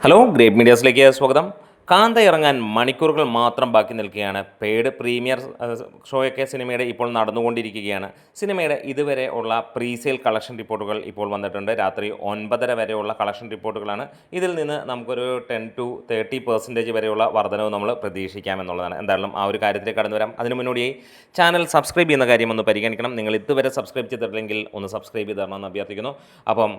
Hello, great മീഡിയാസിലേക്ക് സ്വാഗതം. കാന്ത ഇറങ്ങാൻ മണിക്കൂറുകൾ മാത്രം ബാക്കി നിൽക്കുകയാണ്. പെയ്ഡ് പ്രീമിയർ ഷോയൊക്കെ സിനിമയുടെ ഇപ്പോൾ നടന്നുകൊണ്ടിരിക്കുകയാണ്. സിനിമയുടെ ഇതുവരെ ഉള്ള പ്രീസെയിൽ കളക്ഷൻ റിപ്പോർട്ടുകൾ ഇപ്പോൾ വന്നിട്ടുണ്ട്. രാത്രി 9:30 വരെയുള്ള കളക്ഷൻ റിപ്പോർട്ടുകളാണ്. ഇതിൽ നിന്ന് നമുക്കൊരു 10-30% വരെയുള്ള വർധനവ് നമ്മൾ പ്രതീക്ഷിക്കാമെന്നുള്ളതാണ്. എന്തായാലും ആ ഒരു കാര്യത്തിലേക്ക് കടന്നു വരാം. അതിന് മുന്നോടിയായി ചാനൽ സബ്സ്ക്രൈബ് ചെയ്യുന്ന കാര്യം ഒന്ന് പരിഗണിക്കണം. നിങ്ങൾ ഇതുവരെ സബ്സ്ക്രൈബ് ചെയ്തിട്ടില്ലെങ്കിൽ ഒന്ന് സബ്സ്ക്രൈബ് ചെയ്ത് തരണമെന്ന് അഭ്യർത്ഥിക്കുന്നു. അപ്പം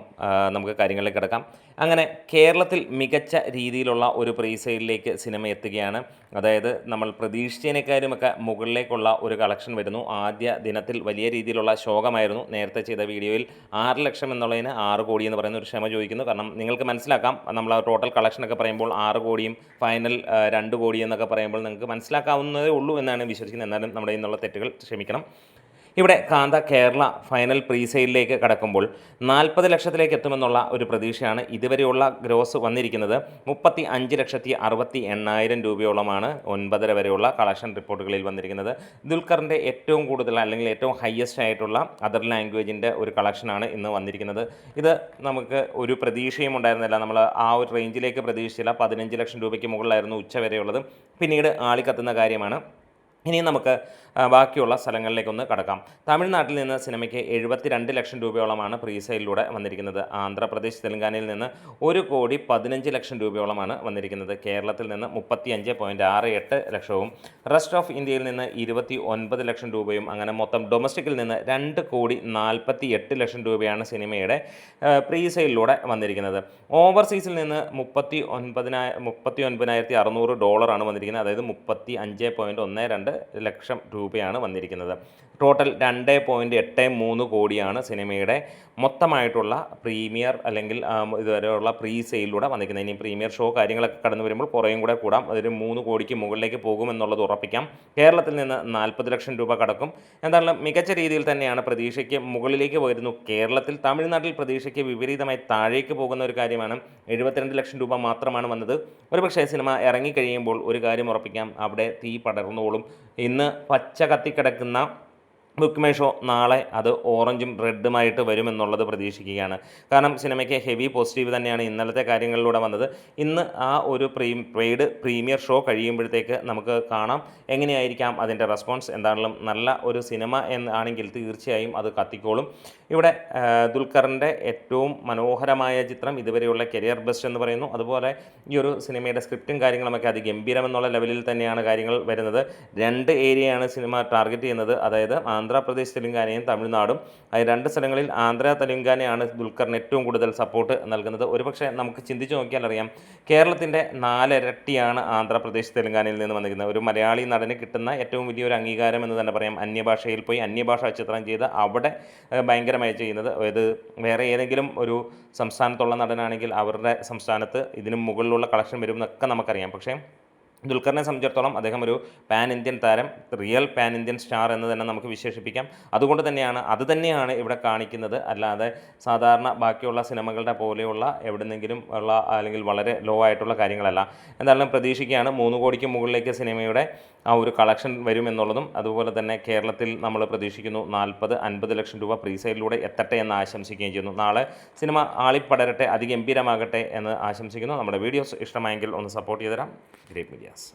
നമുക്ക് കാര്യങ്ങളിലേക്ക് കിടക്കാം. അങ്ങനെ കേരളത്തിൽ മികച്ച രീതിയിലുള്ള ഒരു പ്രീസെയിലിലേക്ക് സിനിമ എത്തുകയാണ്. അതായത് നമ്മൾ പ്രതീക്ഷിച്ചതിനേക്കാളുമൊക്കെ മുകളിലേക്കുള്ള ഒരു കളക്ഷൻ വരുന്നു. ആദ്യ ദിനത്തിൽ വലിയ രീതിയിലുള്ള ശോകമായിരുന്നു. നേരത്തെ ചെയ്ത വീഡിയോയിൽ 6 ലക്ഷം എന്നുള്ളതിന് 6 കോടി എന്ന് പറയുന്ന ഒരു ക്ഷമ ചോദിക്കുന്നു. കാരണം നിങ്ങൾക്ക് മനസ്സിലാക്കാം, നമ്മൾ ആ ടോട്ടൽ കളക്ഷനൊക്കെ പറയുമ്പോൾ 6 കോടിയും ഫൈനൽ 2 കോടി എന്നൊക്കെ പറയുമ്പോൾ നിങ്ങൾക്ക് മനസ്സിലാക്കാവുന്നതേ ഉള്ളൂ എന്നാണ് വിശ്വസിക്കുന്നത്. എന്നാലും നമ്മുടെ ഇന്നുള്ള തെറ്റുകൾ ക്ഷമിക്കണം. ഇവിടെ കാന്ത കേരള ഫൈനൽ പ്രീസെയിലിലേക്ക് കടക്കുമ്പോൾ 40 ലക്ഷത്തിലേക്ക് എത്തുമെന്നുള്ള ഒരു പ്രതീക്ഷയാണ്. ഇതുവരെയുള്ള ഗ്രോസ് വന്നിരിക്കുന്നത് 35,68,000 രൂപയോളമാണ് 9:30 വരെയുള്ള കളക്ഷൻ റിപ്പോർട്ടുകളിൽ വന്നിരിക്കുന്നത്. ദുൽഖറിൻ്റെ ഏറ്റവും കൂടുതൽ അല്ലെങ്കിൽ ഏറ്റവും ഹയസ്റ്റ് ആയിട്ടുള്ള അതർ ലാംഗ്വേജിൻ്റെ ഒരു കളക്ഷനാണ് ഇന്ന് വന്നിരിക്കുന്നത്. ഇത് നമുക്ക് ഒരു പ്രതീക്ഷയും ഉണ്ടായിരുന്നില്ല. നമ്മൾ ആ ഒരു റേഞ്ചിലേക്ക് പ്രതീക്ഷിച്ചില്ല. 15 ലക്ഷം രൂപയ്ക്ക് മുകളിലായിരുന്നു ഉച്ചവരെയുള്ളത്. പിന്നീട് ആളിക്കത്തുന്ന കാര്യമാണ്. ഇനി നമുക്ക് ബാക്കിയുള്ള സ്ഥലങ്ങളിലേക്കൊന്ന് കടക്കാം. തമിഴ്നാട്ടിൽ നിന്ന് സിനിമയ്ക്ക് 72 ലക്ഷം രൂപയോളമാണ് പ്രീസെയിലൂടെ വന്നിരിക്കുന്നത്. ആന്ധ്രാപ്രദേശ് തെലങ്കാനയിൽ നിന്ന് 1,15 ലക്ഷം രൂപയോളമാണ് വന്നിരിക്കുന്നത്. കേരളത്തിൽ നിന്ന് 35.68 ലക്ഷവും റെസ്റ്റ് ഓഫ് ഇന്ത്യയിൽ നിന്ന് 29 ലക്ഷം രൂപയും അങ്ങനെ മൊത്തം ഡൊമസ്റ്റിക്കിൽ നിന്ന് 2,48 ലക്ഷം രൂപയാണ് സിനിമയുടെ പ്രീസെയിലൂടെ വന്നിരിക്കുന്നത്. ഓവർസീസിൽ നിന്ന് $39,600 വന്നിരിക്കുന്നത്. അതായത് 35.12 ലക്ഷം രൂപയാണ് വന്നിരിക്കുന്നത്. ടോട്ടൽ 2.83 കോടിയാണ് സിനിമയുടെ മൊത്തമായിട്ടുള്ള പ്രീമിയർ അല്ലെങ്കിൽ ഇതുവരെയുള്ള പ്രീസെയിലൂടെ വന്നിരിക്കുന്നത്. ഇനി പ്രീമിയർ ഷോ കാര്യങ്ങളൊക്കെ കടന്നു വരുമ്പോൾ കുറേയും കൂടെ കൂടാം. അതൊരു 3 കോടിക്ക് മുകളിലേക്ക് പോകുമെന്നുള്ളത് ഉറപ്പിക്കാം. കേരളത്തിൽ നിന്ന് 40 ലക്ഷം രൂപ കടക്കും. എന്തായാലും മികച്ച രീതിയിൽ തന്നെയാണ്. പ്രതീക്ഷയ്ക്ക് മുകളിലേക്ക് വരുന്നു കേരളത്തിൽ. തമിഴ്നാട്ടിൽ പ്രതീക്ഷയ്ക്ക് വിപരീതമായി താഴേക്ക് പോകുന്ന ഒരു കാര്യമാണ്. 72 ലക്ഷം രൂപ മാത്രമാണ് വന്നത്. ഒരുപക്ഷേ സിനിമ ഇറങ്ങിക്കഴിയുമ്പോൾ ഒരു കാര്യം ഉറപ്പിക്കാം, അവിടെ തീ പടർന്നോളും. ഇന്ന് പച്ച കത്തിക്കിടക്കുന്ന ബുക്ക് മൈ ഷോ നാളെ അത് ഓറഞ്ചും റെഡുമായിട്ട് വരുമെന്നുള്ളത് പ്രതീക്ഷിക്കുകയാണ്. കാരണം സിനിമയ്ക്ക് ഹെവി പോസിറ്റീവ് തന്നെയാണ് ഇന്നലത്തെ കാര്യങ്ങളിലൂടെ വന്നത്. ഇന്ന് ആ ഒരു പെയ്ഡ് പ്രീമിയർ ഷോ കഴിയുമ്പോഴത്തേക്ക് നമുക്ക് കാണാം എങ്ങനെയായിരിക്കാം അതിൻ്റെ റെസ്പോൺസ്. എന്താണെങ്കിലും നല്ല ഒരു സിനിമ എന്നാണെങ്കിൽ തീർച്ചയായും അത് കത്തിക്കോളും. ഇവിടെ ദുൽഖറിൻ്റെ ഏറ്റവും മനോഹരമായ ചിത്രം, ഇതുവരെയുള്ള കരിയർ ബെസ്റ്റ് എന്ന് പറയുന്നു. അതുപോലെ ഈ ഒരു സിനിമയുടെ സ്ക്രിപ്റ്റും കാര്യങ്ങളുമൊക്കെ അതിഗംഭീരമെന്നുള്ള ലെവലിൽ തന്നെയാണ് കാര്യങ്ങൾ വരുന്നത്. 2 ഏരിയയാണ് സിനിമ ടാർഗറ്റ് ചെയ്യുന്നത്. അതായത് ആന്ധ്രാപ്രദേശ് തെലുങ്കാനയും തമിഴ്നാടും. അത് 2 സ്ഥലങ്ങളിൽ ആന്ധ്ര തെലുങ്കാനയാണ് ദുൽഖറിന് ഏറ്റവും കൂടുതൽ സപ്പോർട്ട് നൽകുന്നത്. ഒരുപക്ഷെ നമുക്ക് ചിന്തിച്ച് നോക്കിയാൽ അറിയാം, കേരളത്തിൻ്റെ 4 ഇരട്ടിയാണ് ആന്ധ്രാപ്രദേശ് തെലുങ്കാനയിൽ നിന്ന് വന്നിരിക്കുന്നത്. ഒരു മലയാളി നടന് കിട്ടുന്ന ഏറ്റവും വലിയൊരു അംഗീകാരം എന്ന് തന്നെ പറയാം. അന്യഭാഷയിൽ പോയി അന്യഭാഷാ ചിത്രം ചെയ്ത് അവിടെ ഭയങ്കരമായി ചെയ്യുന്നത്. ഇത് വേറെ ഏതെങ്കിലും ഒരു സംസ്ഥാനത്തുള്ള നടനാണെങ്കിൽ അവരുടെ സംസ്ഥാനത്ത് ഇതിനും മുകളിലുള്ള കളക്ഷൻ വരുമെന്നൊക്കെ നമുക്കറിയാം. പക്ഷേ ദുൽഖറിനെ സംബന്ധിച്ചിടത്തോളം അദ്ദേഹം ഒരു പാൻ ഇന്ത്യൻ താരം, റിയൽ പാൻ ഇന്ത്യൻ സ്റ്റാർ എന്ന് തന്നെ നമുക്ക് വിശേഷിപ്പിക്കാം. അതുകൊണ്ട് തന്നെയാണ് ഇവിടെ കാണിക്കുന്നത്. അല്ലാതെ സാധാരണ ബാക്കിയുള്ള സിനിമകളുടെ പോലെയുള്ള എവിടെന്നെങ്കിലും ഉള്ള അല്ലെങ്കിൽ വളരെ ലോ ആയിട്ടുള്ള കാര്യങ്ങളല്ല. എന്തായാലും പ്രതീക്ഷിക്കുകയാണ് 3 കോടിക്ക് മുകളിലേക്ക് സിനിമയുടെ ആ ഒരു കളക്ഷൻ വരുമെന്നുള്ളതും. അതുപോലെ തന്നെ കേരളത്തിൽ നമ്മൾ പ്രതീക്ഷിക്കുന്നു 40-50 ലക്ഷം രൂപ പ്രീസെയിലൂടെ എത്തട്ടെ എന്ന് ആശംസിക്കുകയും ചെയ്യുന്നു. നാളെ സിനിമ ആളിപ്പടരട്ടെ, അതിഗംഭീരമാകട്ടെ എന്ന് ആശംസിക്കുന്നു. നമ്മുടെ വീഡിയോസ് ഇഷ്ടമായെങ്കിൽ ഒന്ന് സപ്പോർട്ട് ചെയ്തു തരാം. Great medias.